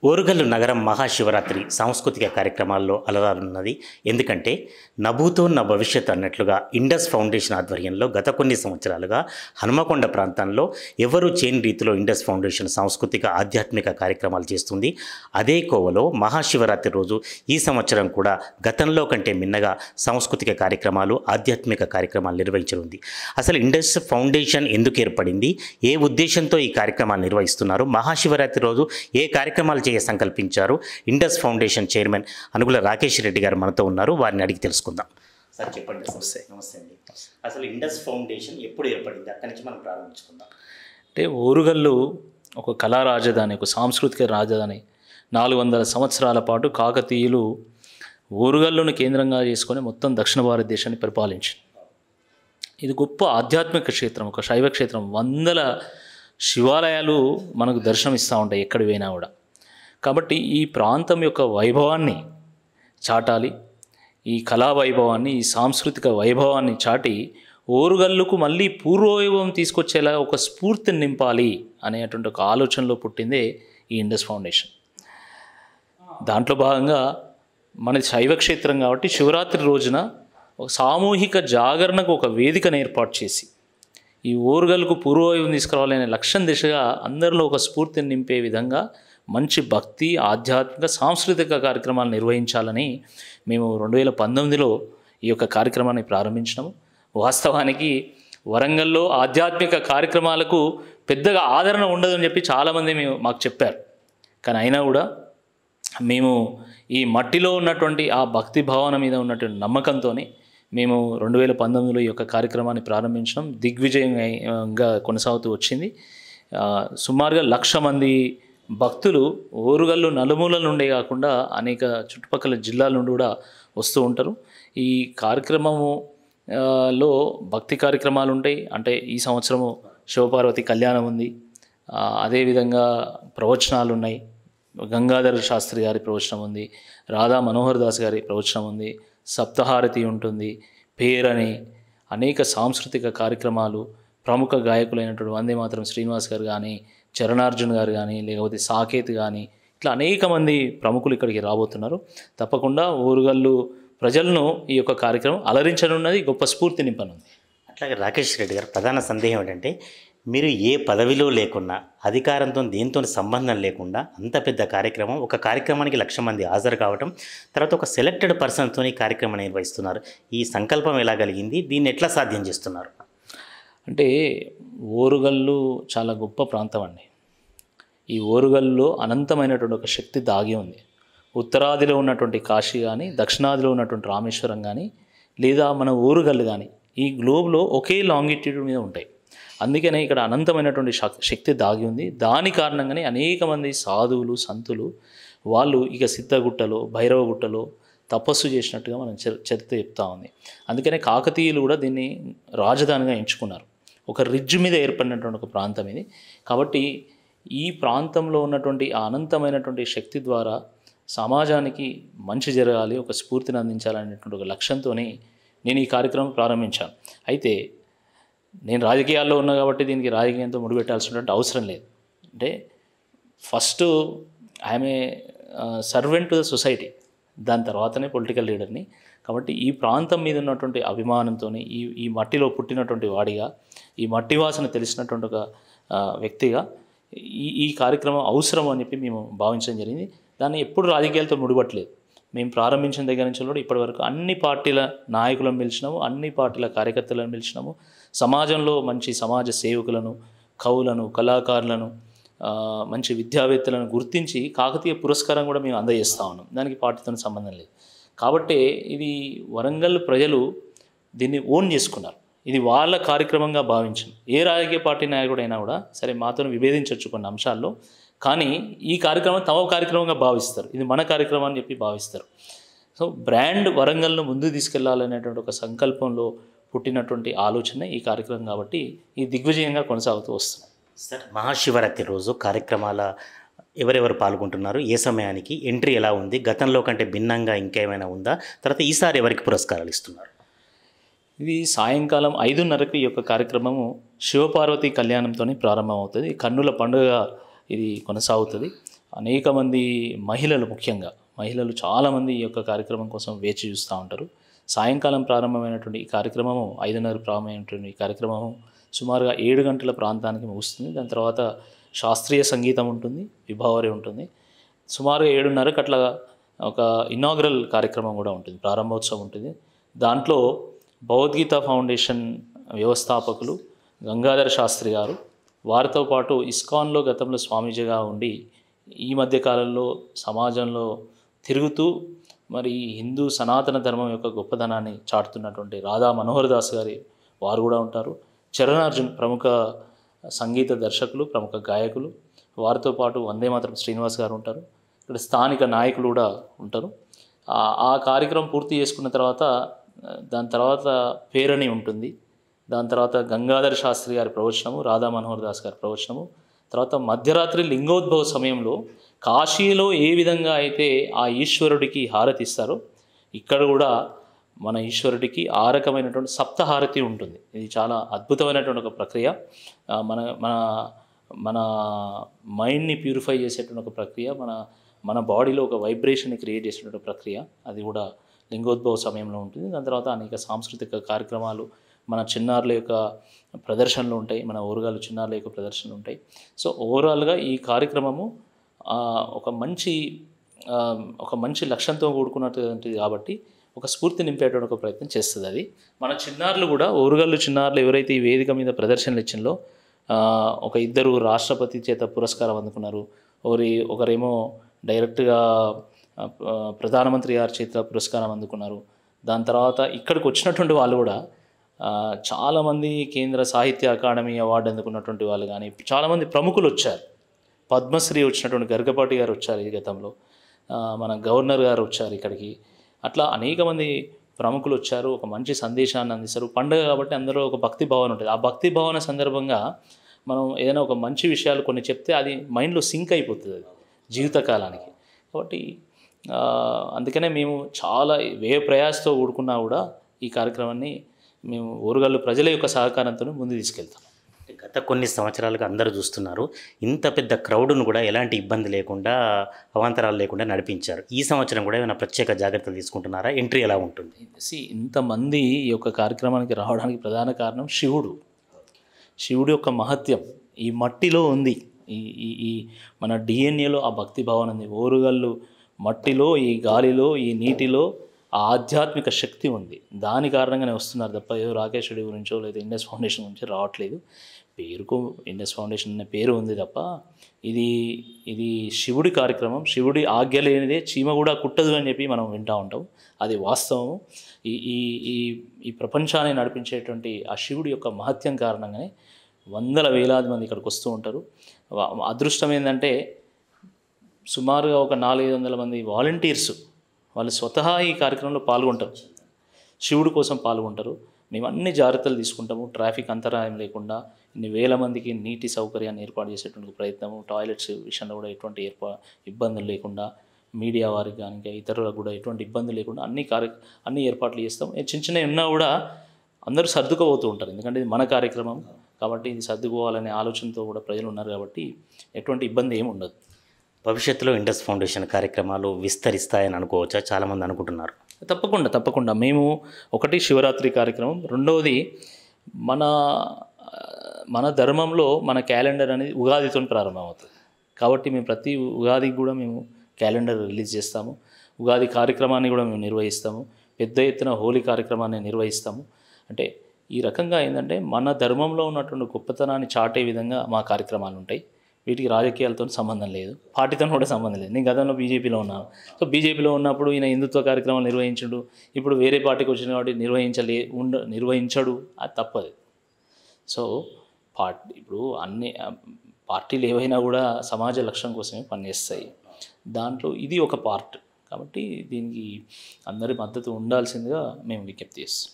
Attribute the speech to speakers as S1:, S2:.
S1: ఓరుగల్లు నగరం మహాశివరాత్రి సాంస్కృతిక కార్యక్రమాల్లో అలరారున్నది. ఎందుకంటే నభూతో నా భవిష్యత్ అన్నట్లుగా ఇండస్ ఫౌండేషన్ ఆధ్వర్యంలో గత కొన్ని సంవత్సరాలుగా హనుమకొండ ప్రాంతంలో ఎవరు చేయని రీతిలో ఇండస్ ఫౌండేషన్ సాంస్కృతిక ఆధ్యాత్మిక కార్యక్రమాలు చేస్తుంది. అదే కోవలో మహాశివరాత్రి రోజు ఈ సంవత్సరం కూడా గతంలో కంటే మిన్నగా సాంస్కృతిక కార్యక్రమాలు ఆధ్యాత్మిక కార్యక్రమాలు నిర్వహించనుంది. అసలు ఇండస్ ఫౌండేషన్ ఎందుకు ఏర్పడింది, ఏ ఉద్దేశంతో ఈ కార్యక్రమాలు నిర్వహిస్తున్నారు, మహాశివరాత్రి రోజు ఏ కార్యక్రమాలు సంకల్పించారు, Indus Foundation chairman Anugula Rakesh Reddy garu మనతో ఉన్నారు. వారిని అడిగి తెలుసుకుందాం. సార్ చెప్పండి. నమస్తే అండి. అసలు ఇండస్ ఫౌండేషన్ ఎప్పుడు ఏర్పడింది, అక్కడి నుంచి మనం ప్రారంభించుకుందాం.
S2: అంటే ఓరుగల్లు ఒక కళా రాజధాని, ఒక సాంస్కృతిక రాజధాని. 400 సంవత్సరాల పాటు కాకతీయులు ఓరుగల్లును కేంద్రంగా చేసుకొని మొత్తం దక్షిణ భారతదేశాన్ని పరిపాలించింది. ఇది గొప్ప ఆధ్యాత్మిక క్షేత్రం, ఒక శైవ క్షేత్రం. వందల శివాలయాలు మనకు దర్శనమిస్తూ ఉంటాయి ఎక్కడి పోయినా కూడా. కాబట్టి ఈ ప్రాంతం యొక్క వైభవాన్ని చాటాలి, ఈ కళా వైభవాన్ని, ఈ సాంస్కృతిక వైభవాన్ని చాటి ఓరుగల్లుకు మళ్ళీ పూర్వవైభవం తీసుకొచ్చేలా ఒక స్ఫూర్తిని నింపాలి అనేటువంటి ఒక ఆలోచనలో పుట్టిందే ఈ ఇండస్ ఫౌండేషన్. దాంట్లో భాగంగా మనది శైవ క్షేత్రం కాబట్టి శివరాత్రి రోజున ఒక సామూహిక జాగరణకు ఒక వేదికను ఏర్పాటు చేసి ఈ ఓరుగల్లుకు పూర్వవైభవం తీసుకురావాలనే లక్ష్యం దిశగా అందరిలో ఒక స్ఫూర్తిని నింపే విధంగా మంచి భక్తి, ఆధ్యాత్మిక, సాంస్కృతిక కార్యక్రమాలు నిర్వహించాలని మేము 2019లో ఈ యొక్క కార్యక్రమాన్ని ప్రారంభించినాము. వాస్తవానికి వరంగల్లో ఆధ్యాత్మిక కార్యక్రమాలకు పెద్దగా ఆదరణ ఉండదని చెప్పి చాలామంది మాకు చెప్పారు. కానీ అయినా కూడా మేము ఈ మట్టిలో ఉన్నటువంటి ఆ భక్తి భావన మీద ఉన్నటువంటి నమ్మకంతో మేము 2019లో ఈ యొక్క కార్యక్రమాన్ని ప్రారంభించడం దిగ్విజయంగా కొనసాగుతూ వచ్చింది. సుమారుగా 1,00,000 మంది భక్తులు ఓరుగల్లు నలుమూలల నుండే కాకుండా అనేక చుట్టుపక్కల జిల్లాల నుండి కూడా వస్తూ ఉంటారు. ఈ కార్యక్రమంలో భక్తి కార్యక్రమాలు ఉంటాయి. అంటే ఈ సంవత్సరము శివపార్వతి కళ్యాణం ఉంది, అదేవిధంగా ప్రవచనాలు ఉన్నాయి. గంగాధర శాస్త్రి గారి ప్రవచనం ఉంది, రాధా మనోహర్ దాస్ గారి ప్రవచనం ఉంది, సప్తహారతి ఉంటుంది, పేరని అనేక సాంస్కృతిక కార్యక్రమాలు. ప్రముఖ గాయకులైనటువంటి వందే మాతరం శ్రీనివాస్ గారు కానీ, చరణార్జున్ గారు కానీ, లేకపోతే సాకేత్ కానీ, ఇట్లా అనేక మంది ప్రముఖులు ఇక్కడికి రాబోతున్నారు. తప్పకుండా ఓరుగల్లు ప్రజలను ఈ యొక్క కార్యక్రమం అలరించనున్నది, గొప్ప స్ఫూర్తి నింపనుంది.
S1: అట్లాగే రాకేష్ రెడ్డి గారు, ప్రధాన సందేహం ఏంటంటే మీరు ఏ పదవిలో లేకున్నా, అధికారంతో దేంతో సంబంధం లేకుండా అంత పెద్ద కార్యక్రమం, ఒక కార్యక్రమానికి 1,00,000 మంది హాజరు కావటం, తర్వాత ఒక సెలెక్టెడ్ పర్సన్తో ఈ కార్యక్రమం నిర్వహిస్తున్నారు. ఈ సంకల్పం ఎలా కలిగింది, దీన్ని ఎట్లా సాధ్యం చేస్తున్నారు?
S2: అంటే ఓరుగల్లు చాలా గొప్ప ప్రాంతం అండి. ఈ ఓరుగల్లులో అనంతమైనటువంటి ఒక శక్తి దాగి ఉంది. ఉత్తరాదిలో ఉన్నటువంటి కాశీ కానీ, దక్షిణాదిలో ఉన్నటువంటి రామేశ్వరం కానీ, లేదా మన ఓరుగల్లు కానీ ఈ గ్లోబ్లో ఒకే లాంగిట్యూడ్ మీద ఉంటాయి. అందుకనే ఇక్కడ అనంతమైనటువంటి శక్తి దాగి ఉంది. దాని కారణంగానే అనేక మంది సాధువులు, సంతులు వాళ్ళు ఇక సిద్ధగుట్టలో, భైరవగుట్టలో తపస్సు చేసినట్టుగా మనం చరిత్ర చెప్తా ఉంది. అందుకనే కాకతీయులు కూడా దీన్ని రాజధానిగా ఎంచుకున్నారు. ఒక రిడ్జ్ మీద ఏర్పడినటువంటి ఒక ప్రాంతం ఇది. కాబట్టి ఈ ప్రాంతంలో ఉన్నటువంటి ఆ అనంతమైనటువంటి శక్తి ద్వారా సమాజానికి మంచి జరగాలి, ఒక స్ఫూర్తిని అందించాలనేటువంటి ఒక లక్ష్యంతో నేను ఈ కార్యక్రమం ప్రారంభించాను. అయితే నేను రాజకీయాల్లో ఉన్నా కాబట్టి దీనికి రాజకీయంతో ముడిపెట్టాల్సినటువంటి అవసరం లేదు. అంటే first I'm a servant to the society, దాని తర్వాతనే పొలిటికల్ లీడర్ని. కాబట్టి ఈ ప్రాంతం మీద ఉన్నటువంటి అభిమానంతో ఈ మట్టిలో పుట్టినటువంటి వాడిగా, ఈ మట్టి వాసన తెలిసినటువంటి ఒక వ్యక్తిగా ఈ కార్యక్రమం అవసరం అని చెప్పి మేము భావించడం జరిగింది. దాన్ని ఎప్పుడు రాజకీయాలతో ముడిపట్టలేదు. మేము ప్రారంభించిన దగ్గర నుంచి కూడా ఇప్పటివరకు అన్ని పార్టీల నాయకులను పిలిచినాము, అన్ని పార్టీల కార్యకర్తలను పిలిచినాము. సమాజంలో మంచి సమాజ సేవకులను, కవులను, కళాకారులను, మంచి విద్యావేత్తలను గుర్తించి కాకతీయ పురస్కారం కూడా మేము అందజేస్తూ ఉన్నాం. దానికి పార్టీతో సంబంధం లేదు. కాబట్టి ఇది వరంగల్ ప్రజలు దీన్ని ఓన్ చేసుకున్నారు. ఇది వాళ్ళ కార్యక్రమంగా భావించింది. ఏ రాజకీయ పార్టీ నాయకుడైనా కూడా సరే మాతో విభేదించవచ్చు కొన్ని అంశాల్లో, కానీ ఈ కార్యక్రమం తమ కార్యక్రమంగా భావిస్తారు. ఇది మన కార్యక్రమం అని చెప్పి భావిస్తారు. సో బ్రాండ్ వరంగల్ను ముందుకు తీసుకెళ్లాలనేటువంటి ఒక సంకల్పంలో పుట్టినటువంటి ఆలోచన ఈ కార్యక్రమం కాబట్టి ఈ దిగ్విజయంగా కొనసాగుతూ వస్తుంది.
S1: సార్, మహాశివరాత్రి రోజు కార్యక్రమాల ఎవరెవరు పాల్గొంటున్నారు, ఏ సమయానికి, ఎంట్రీ ఎలా ఉంది, గతంలో కంటే భిన్నంగా ఇంకేమైనా ఉందా, తర్వాత ఈసారి ఎవరికి పురస్కారాలు ఇస్తున్నారు?
S2: ఇది సాయంకాలం 5:30కి ఈ యొక్క కార్యక్రమము శివపార్వతి కళ్యాణంతో ప్రారంభమవుతుంది. కన్నుల పండుగ ఇది కొనసాగుతుంది. అనేక మంది మహిళలు, ముఖ్యంగా మహిళలు చాలామంది ఈ యొక్క కార్యక్రమం కోసం వేచి చూస్తూ ఉంటారు. సాయంకాలం ప్రారంభమైనటువంటి ఈ కార్యక్రమము 5:30 ప్రారంభమైనటువంటి ఈ కార్యక్రమము సుమారుగా 7 గంటల ప్రాంతానికి ముగుస్తుంది. దాని తర్వాత శాస్త్రీయ సంగీతం ఉంటుంది, విభావరి ఉంటుంది. సుమారుగా 7:30కి అట్లా ఒక ఇనాగ్రల్ కార్యక్రమం కూడా ఉంటుంది, ప్రారంభోత్సవం ఉంటుంది. దాంట్లో భగవద్గీత ఫౌండేషన్ వ్యవస్థాపకులు గంగాధర శాస్త్రి గారు, వారితో పాటు ఇస్కాన్లో గతంలో స్వామీజీగా ఉండి ఈ మధ్య కాలంలో సమాజంలో తిరుగుతూ మరి హిందూ సనాతన ధర్మం యొక్క గొప్పదనాన్ని చాటుతున్నటువంటి రాధా మనోహర్ దాస్ గారి వారు కూడా ఉంటారు. చరణార్జున్ ప్రముఖ సంగీత దర్శకులు, ప్రముఖ గాయకులు, వారితో పాటు వందే మాతరం శ్రీనివాస్ గారు ఉంటారు. ఇక్కడ స్థానిక నాయకులు కూడా ఉంటారు. ఆ కార్యక్రమం పూర్తి చేసుకున్న తర్వాత దాని తర్వాత పేరణి ఉంటుంది. దాని తర్వాత గంగాధర శాస్త్రి గారి ప్రవచనము, రాధా మనోహర్ దాస్ గారి ప్రవచనము, తర్వాత మధ్యరాత్రి లింగోద్భవ సమయంలో కాశీలో ఏ విధంగా అయితే ఆ ఈశ్వరుడికి హారతి ఇస్తారో ఇక్కడ కూడా మన ఈశ్వరుడికి ఆ రకమైనటువంటి సప్తహారతి ఉంటుంది. ఇది చాలా అద్భుతమైనటువంటి ఒక ప్రక్రియ. మన మన మన మైండ్ని ప్యూరిఫై చేసేటువంటి ఒక ప్రక్రియ, మన బాడీలో ఒక వైబ్రేషన్ని క్రియేట్ చేసేటువంటి ప్రక్రియ. అది కూడా లింగోద్భవ సమయంలో ఉంటుంది. దాని తర్వాత అనేక సాంస్కృతిక కార్యక్రమాలు, మన చిన్నారుల యొక్క ప్రదర్శనలు ఉంటాయి, మన ఓరుగాలు చిన్నారుల యొక్క ప్రదర్శనలు ఉంటాయి. సో ఓవరాల్గా ఈ కార్యక్రమము ఒక మంచి లక్ష్యంతో కూడుకున్నటువంటిది కాబట్టి ఒక స్ఫూర్తి నింపేటువంటి ఒక ప్రయత్నం చేస్తుంది. అది మన చిన్నారులు కూడా, ఓరుగల్లు చిన్నారులు ఎవరైతే ఈ వేదిక మీద ప్రదర్శనలు ఇచ్చిందో ఒక 2 రాష్ట్రపతి చేత పురస్కారం అందుకున్నారు. ఒకరేమో డైరెక్ట్గా ప్రధానమంత్రి గారి చేత పురస్కారం అందుకున్నారు. దాని తర్వాత ఇక్కడికి వచ్చినటువంటి వాళ్ళు కూడా చాలామంది కేంద్ర సాహిత్య అకాడమీ అవార్డు అందుకున్నటువంటి వాళ్ళు కానీ చాలామంది ప్రముఖులు వచ్చారు. పద్మశ్రీ వచ్చినటువంటి గరికపాటి గారు వచ్చారు ఈ గతంలో, మన గవర్నర్ గారు వచ్చారు ఇక్కడికి. అట్లా అనేక మంది ప్రముఖులు వచ్చారు, ఒక మంచి సందేశాన్ని అందిస్తారు. పండుగ కాబట్టి అందరూ ఒక భక్తి భావన ఉంటుంది. ఆ భక్తి భావన సందర్భంగా మనం ఏదైనా ఒక మంచి విషయాలు కొన్ని చెప్తే అది మైండ్లో సింక్ అయిపోతుంది అది జీవితకాలానికి. కాబట్టి అందుకనే మేము చాలా వ్యయ ప్రయాసతో కూడుకున్నా కూడా ఈ కార్యక్రమాన్ని మేము ఓరుగల్లు ప్రజల యొక్క సహకారంతో ముందు తీసుకెళ్తాం.
S1: గత కొన్ని సంవత్సరాలుగా అందరూ చూస్తున్నారు, ఇంత పెద్ద క్రౌడ్ను కూడా ఎలాంటి ఇబ్బంది లేకుండా, అవాంతరాలు లేకుండా నడిపించారు. ఈ సంవత్సరం కూడా ఏమైనా ప్రత్యేక జాగ్రత్తలు తీసుకుంటున్నారా? ఎంట్రీ ఎలా ఉంటుంది?
S2: ఇంతమంది ఈ యొక్క కార్యక్రమానికి రావడానికి ప్రధాన కారణం శివుడు యొక్క మహత్యం ఈ మట్టిలో ఉంది. ఈ మన డిఎన్ఏలో ఆ భక్తి భావన ఉంది. ఓరుగల్లు మట్టిలో, ఈ గాలిలో, ఈ నీటిలో ఆ ఆధ్యాత్మిక శక్తి ఉంది. దాని కారణంగానే వస్తున్నారు తప్ప ఏదో రాకేష్ రెడ్డి గురించో లేదా ఇండస్ ఫౌండేషన్ గురించి రావట్లేదు. పేరుకు ఇండస్ ఫౌండేషన్ అనే పేరు ఉంది తప్ప ఇది శివుడి కార్యక్రమం. శివుడి ఆజ్ఞ లేనిదే చీమ కూడా కుట్టదు అని చెప్పి మనం వింటూ ఉంటాం. అది వాస్తవం. ఈ ప్రపంచాన్ని నడిపించేటువంటి ఆ శివుడి యొక్క మహత్యం కారణంగానే వందల వేలాది మంది ఇక్కడికి వస్తూ ఉంటారు. అదృష్టం ఏంటంటే సుమారుగా ఒక 400-500 మంది వాలంటీర్స్ వాళ్ళు స్వతహా ఈ కార్యక్రమంలో పాల్గొంటారు, శివుడి కోసం పాల్గొంటారు. మేము అన్ని జాగ్రత్తలు తీసుకుంటాము, ట్రాఫిక్ అంతరాయం లేకుండా ఇన్ని వేల మందికి నీటి సౌకర్యాన్ని ఏర్పాటు చేసేటువంటి ప్రయత్నము, టాయిలెట్స్ విషయంలో కూడా ఎటువంటి ఇబ్బందులు లేకుండా, మీడియా వారికి కానీ ఇంకా ఇతరులకు కూడా ఎటువంటి ఇబ్బందులు లేకుండా అన్ని ఏర్పాట్లు చేస్తాం. చిన్న చిన్నవి ఉన్నా కూడా అందరూ సర్దుకుపోతూ ఉంటారు, ఎందుకంటే ఇది మన కార్యక్రమం కాబట్టి ఇది సర్దుకోవాలనే ఆలోచనతో కూడా ప్రజలు ఉన్నారు కాబట్టి ఎటువంటి ఇబ్బంది ఏమి ఉండదు.
S1: భవిష్యత్తులో ఇండస్ ఫౌండేషన్ కార్యక్రమాలు విస్తరిస్తాయని అనుకోవచ్చా? చాలామంది అనుకుంటున్నారు.
S2: తప్పకుండా మేము ఒకటి శివరాత్రి కార్యక్రమం, రెండవది మన ధర్మంలో మన క్యాలెండర్ అనేది ఉగాదితో ప్రారంభమవుతుంది కాబట్టి మేము ప్రతి ఉగాదికి కూడా మేము క్యాలెండర్ రిలీజ్ చేస్తాము. ఉగాది కార్యక్రమాన్ని కూడా మేము నిర్వహిస్తాము. పెద్ద ఎత్తున హోలీ కార్యక్రమాన్ని నిర్వహిస్తాము. అంటే ఈ రకంగా ఏంటంటే మన ధర్మంలో ఉన్నటువంటి గొప్పతనాన్ని చాటే విధంగా మా కార్యక్రమాలు ఉంటాయి. వీటికి రాజకీయాలతో సంబంధం లేదు, పార్టీతో కూడా సంబంధం లేదు. నేను గతంలో బీజేపీలో ఉన్నాను. సో బీజేపీలో ఉన్నప్పుడు ఈయన హిందుత్వ కార్యక్రమాలు నిర్వహించడు, ఇప్పుడు వేరే పార్టీకి వచ్చిన కాబట్టి నిర్వహించడు, అది తప్పదు. సో ఇప్పుడు అన్ని పార్టీలు ఏవైనా కూడా సమాజ లక్ష్యం కోసమే పనిచేస్తాయి. దాంట్లో ఇది ఒక పార్ట్ కాబట్టి దీనికి అందరి మద్దతు ఉండాల్సిందిగా మేము విజ్ఞప్తి చేస్తాం.